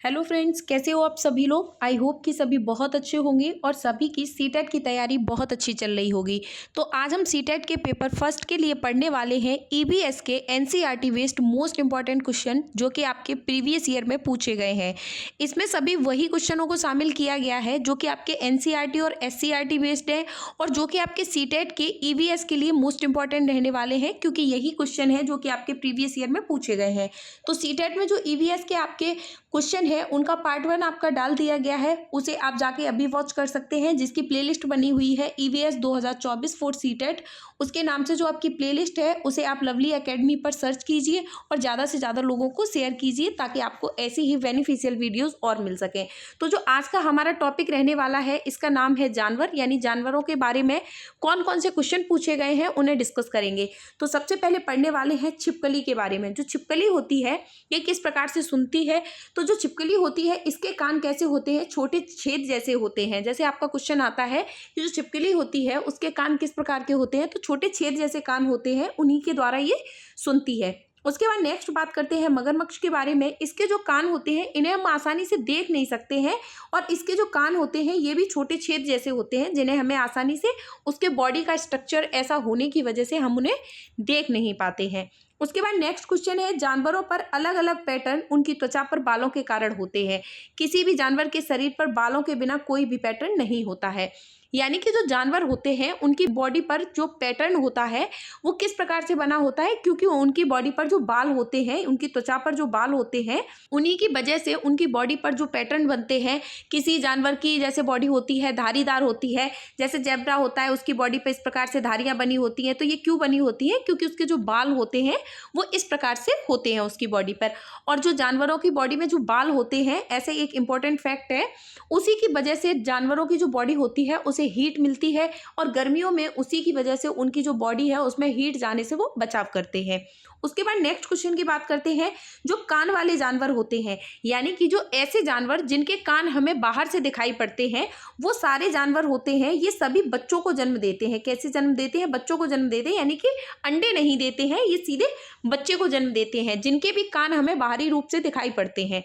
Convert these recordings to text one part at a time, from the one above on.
Hello friends, कैसे हो आप सभी लोग। आई होप कि सभी बहुत अच्छे होंगे और सभी की सीटेट की तैयारी बहुत अच्छी चल रही होगी। तो आज हम सीटेट के पेपर फर्स्ट के लिए पढ़ने वाले हैं ईबीएस के NCERT based most important question जो कि आपके प्रीवियस ईयर में पूछे गए हैं। इसमें सभी वही क्वेश्चनों को शामिल किया गया है जो कि आपके एनसीईआरटी और एससीईआरटी बेस्ड है और जो कि आपके सीटेट के ईबीएस के लिए मोस्ट इंपॉर्टेंट रहने वाले हैं, क्योंकि यही क्वेश्चन है जो कि आपके प्रीवियस ईयर में पूछे गए हैं। तो सीटेट में जो ईबीएस के आपके क्वेश्चन है उनका पार्ट 1 आपका डाल दिया गया है, उसे आप जाके अभी वॉच कर सकते हैं, जिसकी प्लेलिस्ट बनी हुई है ईवीएस 2024 फॉर सीटेट। उसके नाम से जो आपकी प्लेलिस्ट है उसे आप लवली एकेडमी पर सर्च कीजिए और ज़्यादा से ज़्यादा लोगों को शेयर कीजिए ताकि आपको ऐसी ही बेनिफिशियल वीडियोस और मिल सकें। तो जो आज का हमारा टॉपिक रहने वाला है इसका नाम है जानवर, यानी जानवरों के बारे में कौन कौन से क्वेश्चन पूछे गए हैं उन्हें डिस्कस करेंगे। तो सबसे पहले पढ़ने वाले हैं छिपकली के बारे में। जो छिपकली होती है ये किस प्रकार से सुनती है। तो जो छिपकली होती है इसके कान कैसे होते हैं, छोटे छेद जैसे होते हैं। जैसे आपका क्वेश्चन आता है कि जो छिपकली होती है उसके कान किस प्रकार के होते हैं, तो छोटे छेद जैसे कान होते हैं, उन्हीं के द्वारा ये सुनती है। उसके बाद नेक्स्ट बात करते हैं मगरमच्छ के बारे में। इसके जो कान होते हैं इन्हें हम आसानी से देख नहीं सकते हैं और इसके जो कान होते हैं ये भी छोटे छेद जैसे होते हैं जिन्हें हमें आसानी से उसके बॉडी का स्ट्रक्चर ऐसा होने की वजह से हम उन्हें देख नहीं पाते हैं। उसके बाद नेक्स्ट क्वेश्चन है जानवरों पर अलग अलग पैटर्न उनकी त्वचा पर बालों के कारण होते हैं। किसी भी जानवर के शरीर पर बालों के बिना कोई भी पैटर्न नहीं होता है। यानी कि जो जानवर होते हैं उनकी बॉडी पर जो पैटर्न होता है वो किस प्रकार से बना होता है, क्योंकि उनकी बॉडी पर जो बाल होते हैं, उनकी त्वचा पर जो बाल होते हैं, उन्हीं की वजह से उनकी बॉडी पर जो पैटर्न बनते हैं। किसी जानवर की जैसे बॉडी होती है धारीदार होती है, जैसे जेब्रा होता है उसकी बॉडी पर इस प्रकार से धारियां बनी होती हैं। तो ये क्यों बनी होती है, क्योंकि उसके जो बाल होते हैं वो इस प्रकार से होते हैं उसकी बॉडी पर। और जो जानवरों की बॉडी में जो बाल होते हैं, ऐसे एक इंपॉर्टेंट फैक्ट है, उसी की वजह से जानवरों की जो बॉडी होती है उसे हीट मिलती है और गर्मियों में उसी की वजह से उनकी जो बॉडी है उसमें हीट जाने से वो बचाव करते हैं। उसके बाद नेक्स्ट क्वेश्चन की बात करते हैं जो कान वाले जानवर होते हैं, यानी कि जो ऐसे जानवर जिनके कान हमें बाहर से दिखाई पड़ते हैं, वो सारे जानवर होते हैं। ये सभी बच्चों को जन्म देते हैं। कैसे जन्म देते हैं, बच्चों को जन्म देते हैं, यानी कि अंडे नहीं देते हैं, ये सीधे बच्चे को जन्म देते हैं जिनके भी कान हमें बाहरी रूप से दिखाई पड़ते हैं।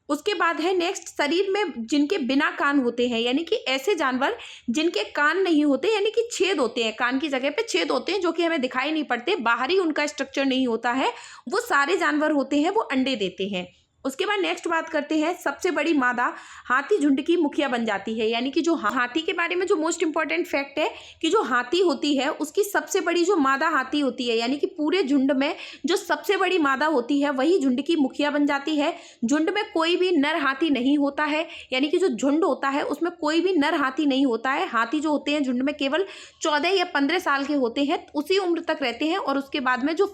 उसके बाद है नेक्स्ट शरीर में जिनके बिना कान होते हैं, यानी कि ऐसे जानवर जिनके कान नहीं होते, यानी कि छेद होते हैं, कान की जगह पे छेद होते हैं जो कि हमें दिखाई नहीं पड़ते, बाहरी उनका स्ट्रक्चर नहीं होता है, वो सारे जानवर होते हैं, वो अंडे देते हैं। उसके बाद नेक्स्ट बात करते हैं सबसे बड़ी मादा हाथी झुंड की मुखिया बन जाती है। यानी कि जो हाथी के बारे में जो मोस्ट इंपॉर्टेंट फैक्ट है कि जो हाथी होती है उसकी सबसे बड़ी जो मादा हाथी होती है, यानी कि पूरे झुंड में जो सबसे बड़ी मादा होती है वही झुंड की मुखिया बन जाती है। झुंड में कोई भी नर हाथी नहीं होता है, यानी कि जो झुंड होता है उसमें कोई भी नर हाथी नहीं होता है। हाथी जो होते हैं झुंड में केवल 14 या 15 साल के होते हैं, उसी उम्र तक रहते हैं और उसके बाद में जो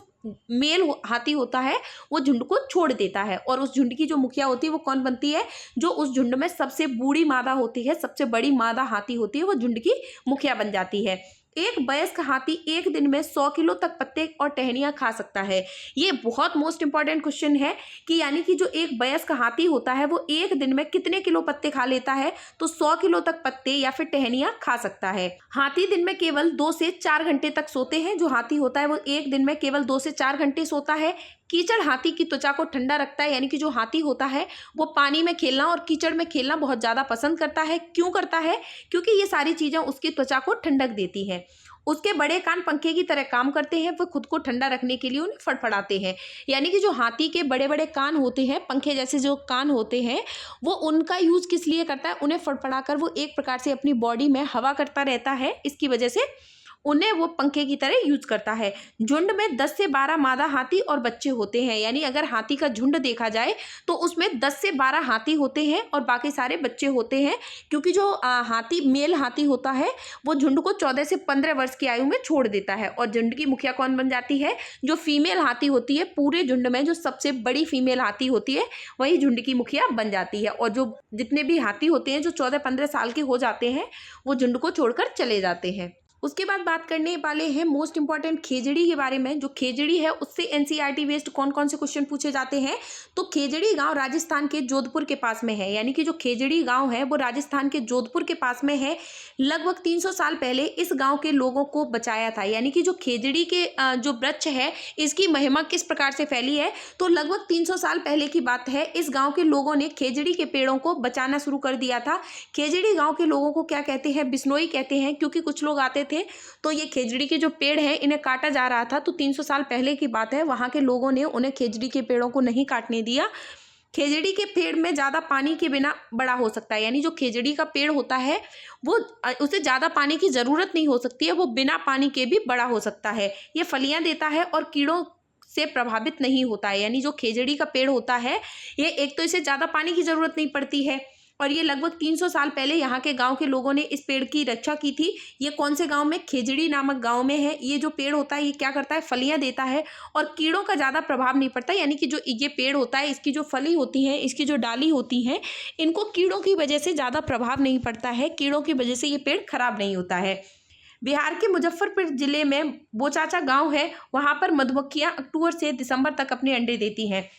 मेल हाथी होता है वो झुंड को छोड़ देता है। और उस झुंड की जो मुखिया होती है वो कौन बनती है, जो उस झुंड में सबसे बूढ़ी मादा होती है, सबसे बड़ी मादा हाथी होती है, वो झुंड की मुखिया बन जाती है। एक वयस्क हाथी एक दिन में 100 किलो तक पत्ते और टहनियां खा सकता है। ये बहुत मोस्ट इंपॉर्टेंट क्वेश्चन है कि यानी कि जो एक वयस्क हाथी होता है वो एक दिन में कितने किलो पत्ते खा लेता है, तो 100 किलो तक पत्ते या फिर टहनियां खा सकता है। हाथी दिन में केवल 2 से 4 घंटे तक सोते हैं। जो हाथी होता है वो एक दिन में केवल 2 से 4 घंटे सोता है। कीचड़ हाथी की त्वचा को ठंडा रखता है, यानी कि जो हाथी होता है वो पानी में खेलना और कीचड़ में खेलना बहुत ज़्यादा पसंद करता है। क्यों करता है, क्योंकि ये सारी चीज़ें उसकी त्वचा को ठंडक देती हैं। उसके बड़े कान पंखे की तरह काम करते हैं, वो खुद को ठंडा रखने के लिए उन्हें फड़फड़ाते हैं। यानी कि जो हाथी के बड़े बड़े कान होते हैं, पंखे जैसे जो कान होते हैं, वो उनका यूज़ किस लिए करता है, उन्हें फड़फड़ा कर वो एक प्रकार से अपनी बॉडी में हवा करता रहता है, इसकी वजह से उन्हें वो पंखे की तरह यूज करता है। झुंड में 10 से 12 मादा हाथी और बच्चे होते हैं, यानी अगर हाथी का झुंड देखा जाए तो उसमें 10 से 12 हाथी होते हैं और बाकी सारे बच्चे होते हैं, क्योंकि जो हाथी मेल हाथी होता है वो झुंड को 14 से 15 वर्ष की आयु में छोड़ देता है। और झुंड की मुखिया कौन बन जाती है, जो फीमेल हाथी होती है, पूरे झुंड में जो सबसे बड़ी फीमेल हाथी होती है वही झुंड की मुखिया बन जाती है। और जो जितने भी हाथी होते हैं जो 14-15 साल के हो जाते हैं वो झुंड को छोड़कर चले जाते हैं। उसके बाद बात करने वाले हैं मोस्ट इंपॉर्टेंट खेजड़ी के बारे में। जो खेजड़ी है उससे एनसीईआरटी बेस्ड कौन कौन से क्वेश्चन पूछे जाते हैं। तो खेजड़ी गांव राजस्थान के जोधपुर के पास में है, यानी कि जो खेजड़ी गांव है वो राजस्थान के जोधपुर के पास में है। लगभग 300 साल पहले इस गांव के लोगों को बचाया था, यानी कि जो खेजड़ी के जो वृक्ष है इसकी महिमा किस प्रकार से फैली है। तो लगभग 300 साल पहले की बात है, इस गाँव के लोगों ने खेजड़ी के पेड़ों को बचाना शुरू कर दिया था। खेजड़ी गाँव के लोगों को क्या कहते हैं, बिश्नोई कहते हैं, क्योंकि कुछ लोग आते थे तो ये खेजड़ी के जो पेड़ हैं इन्हें काटा जा रहा था। तो 300 साल पहले की बात है, वहां के लोगों ने उन्हें खेजड़ी के पेड़ों को नहीं काटने दिया। खेजड़ी के पेड़ में ज़्यादा पानी के बिना बड़ा हो सकता है, यानी जो खेजड़ी का पेड़ होता है वो उसे ज़्यादा पानी की ज़रूरत नहीं हो सकती है, वो बिना पानी के भी बड़ा हो सकता है। ये फलियां देता है और कीड़ों से प्रभावित नहीं होता है, यानी जो खेजड़ी का पेड़ होता है ये एक तो इसे ज़्यादा पानी की ज़रूरत नहीं पड़ती है और ये लगभग 300 साल पहले यहाँ के गांव के लोगों ने इस पेड़ की रक्षा की थी। ये कौन से गांव में, खेजड़ी नामक गांव में है। ये जो पेड़ होता है ये क्या करता है, फलियां देता है और कीड़ों का ज़्यादा प्रभाव नहीं पड़ता, यानी कि जो ये पेड़ होता है इसकी जो फली होती है, इसकी जो डाली होती हैं, इनको कीड़ों की वजह से ज़्यादा प्रभाव नहीं पड़ता है, कीड़ों की वजह से ये पेड़ खराब नहीं होता है। बिहार के मुजफ्फरपुर जिले में बोचाचा गाँव है, वहाँ पर मधुमक्खियाँ अक्टूबर से दिसंबर तक अपने अंडे देती हैं।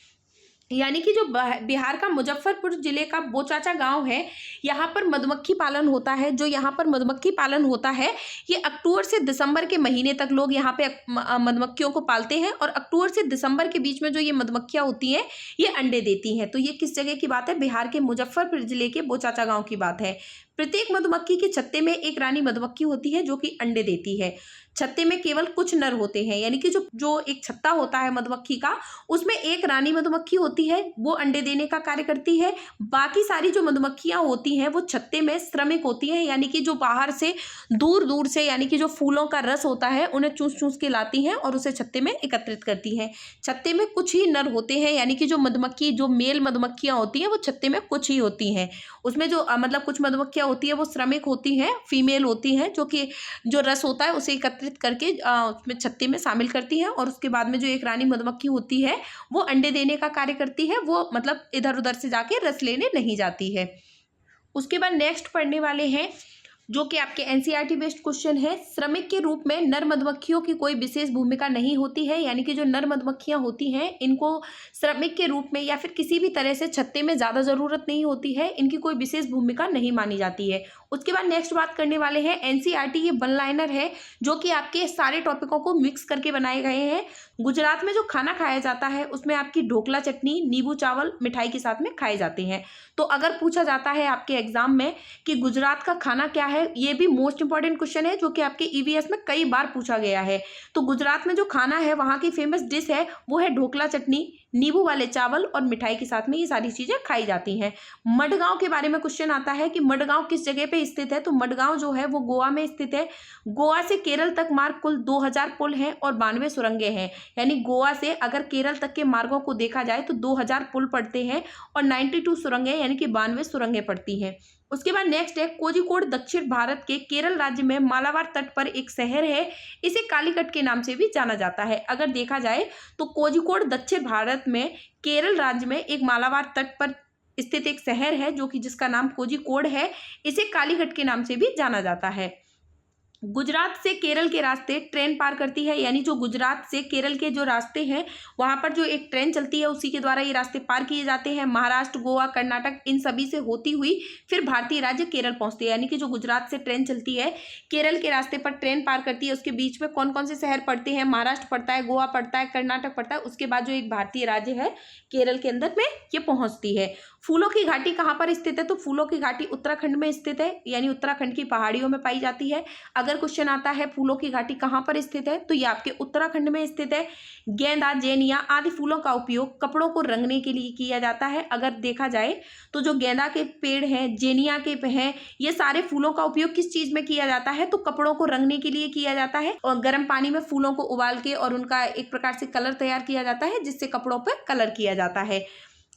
यानी कि जो बिहार का मुजफ्फरपुर जिले का बोचाचा गांव है, यहाँ पर मधुमक्खी पालन होता है। जो यहाँ पर मधुमक्खी पालन होता है ये अक्टूबर से दिसंबर के महीने तक लोग यहाँ पे मधुमक्खियों को पालते हैं और अक्टूबर से दिसंबर के बीच में जो ये मधुमक्खियाँ होती हैं ये अंडे देती हैं। तो ये किस जगह की बात है, बिहार के मुजफ्फरपुर जिले के बोचाचा गाँव की बात है। प्रत्येक मधुमक्खी के छत्ते में एक रानी मधुमक्खी होती है जो कि अंडे देती है। छत्ते में केवल कुछ नर होते हैं, यानी कि जो एक छत्ता होता है मधुमक्खी का, उसमें एक रानी मधुमक्खी होती है, वो अंडे देने का कार्य करती है। बाकी सारी जो मधुमक्खियां होती हैं वो छत्ते में श्रमिक होती हैं, यानी कि जो बाहर से दूर दूर से, यानी कि जो फूलों का रस होता है उन्हें चूस चूस के लाती हैं और उसे छत्ते में एकत्रित करती हैं। छत्ते में कुछ ही नर होते हैं, यानी कि जो मधुमक्खी, जो मेल मधुमक्खियां होती हैं वो छत्ते में कुछ ही होती हैं। उसमें जो मतलब कुछ मधुमक्खियां होती है वो श्रमिक होती हैं, फीमेल होती हैं, जो कि जो रस होता है उसे एकत्रित करके उसमें छत्ते में शामिल करती है और उसके बाद में जो एक रानी मधुमक्खी होती है वो अंडे देने का कार्य करती है। वो मतलब इधर उधर से जाके रस लेने नहीं जाती है। उसके बाद नेक्स्ट पढ़ने वाले हैं जो कि आपके एनसीईआरटी बेस्ड क्वेश्चन है। श्रमिक के रूप में नर मधुमक्खियों की कोई विशेष भूमिका नहीं होती है, यानी कि जो नर मधुमक्खियां होती हैं इनको श्रमिक के रूप में या फिर किसी भी तरह से छत्ते में ज़्यादा ज़रूरत नहीं होती है, इनकी कोई विशेष भूमिका नहीं मानी जाती है। उसके बाद नेक्स्ट बात करने वाले हैं एनसीईआरटी, ये वन लाइनर है जो कि आपके सारे टॉपिकों को मिक्स करके बनाए गए हैं। गुजरात में जो खाना खाया जाता है उसमें आपकी ढोकला चटनी, नींबू चावल मिठाई के साथ में खाए जाते हैं। तो अगर पूछा जाता है आपके एग्जाम में कि गुजरात का खाना क्या है, ये भी मोस्ट इंपॉर्टेंट क्वेश्चन है जो कि आपके ईवीएस में कई बार पूछा गया है। तो गुजरात में जो खाना है वहाँ की फेमस डिश है वो है ढोकला चटनी, नींबू वाले चावल और मिठाई के साथ में ये सारी चीज़ें खाई जाती हैं। मडगांव के बारे में क्वेश्चन आता है कि मडगांव किस जगह पे स्थित है। तो मडगांव जो है वो गोवा में स्थित है। गोवा से केरल तक मार्ग कुल 2000 पुल हैं और 92 सुरंगें हैं, यानी गोवा से अगर केरल तक के मार्गों को देखा जाए तो 2000 पुल पड़ते हैं और 92 सुरंगें यानी कि 92 सुरंगें पड़ती हैं। उसके बाद नेक्स्ट है कोझिकोड, दक्षिण भारत के केरल राज्य में मालाबार तट पर एक शहर है, इसे कालीकट के नाम से भी जाना जाता है। अगर देखा जाए तो कोझिकोड दक्षिण भारत में केरल राज्य में एक मालाबार तट पर स्थित एक शहर है जो कि जिसका नाम कोझिकोड है, इसे कालीकट के नाम से भी जाना जाता है। गुजरात से केरल के रास्ते ट्रेन पार करती है, यानी जो गुजरात से केरल के जो रास्ते हैं वहाँ पर जो एक ट्रेन चलती है उसी के द्वारा ये रास्ते पार किए जाते हैं। महाराष्ट्र, गोवा, कर्नाटक इन सभी से होती हुई फिर भारतीय राज्य केरल पहुँचती है, यानी कि जो गुजरात से ट्रेन चलती है केरल के रास्ते पर ट्रेन पार करती है। उसके बीच में कौन कौन से शहर पड़ते हैं, महाराष्ट्र पड़ता है, गोवा पड़ता है, कर्नाटक पड़ता है, उसके बाद जो एक भारतीय राज्य है केरल के अंदर में ये पहुँचती है। फूलों की घाटी कहाँ पर स्थित है, तो फूलों की घाटी उत्तराखंड में स्थित है, यानी उत्तराखंड की पहाड़ियों में पाई जाती है। अगर क्वेश्चन आता है फूलों की घाटी कहाँ पर स्थित है तो ये आपके उत्तराखंड में स्थित है। गेंदा, जेनिया आदि फूलों का उपयोग कपड़ों को रंगने के लिए किया जाता है। अगर देखा जाए तो जो गेंदा के पेड़ हैं, जेनिया के हैं, ये सारे फूलों का उपयोग किस चीज में किया जाता है तो कपड़ों को रंगने के लिए किया जाता है। और गर्म पानी में फूलों को उबाल के और उनका एक प्रकार से कलर तैयार किया जाता है जिससे कपड़ों पर कलर किया जाता है।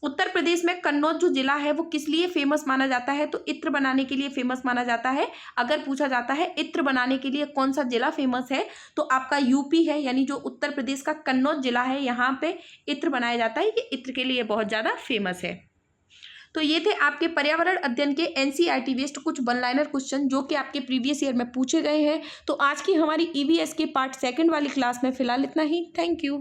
उत्तर प्रदेश में कन्नौज जो जिला है वो किस लिए फेमस माना जाता है तो इत्र बनाने के लिए फेमस माना जाता है। अगर पूछा जाता है इत्र बनाने के लिए कौन सा जिला फेमस है तो आपका यूपी है, यानी जो उत्तर प्रदेश का कन्नौज जिला है यहाँ पे इत्र बनाया जाता है, ये इत्र के लिए बहुत ज़्यादा फेमस है। तो ये थे आपके पर्यावरण अध्ययन के एनसीईआरटी बेस्ड कुछ वन लाइनर क्वेश्चन जो कि आपके प्रीवियस ईयर में पूछे गए हैं। तो आज की हमारी ईवीएस के पार्ट सेकंड वाली क्लास में फिलहाल इतना ही। Thank you.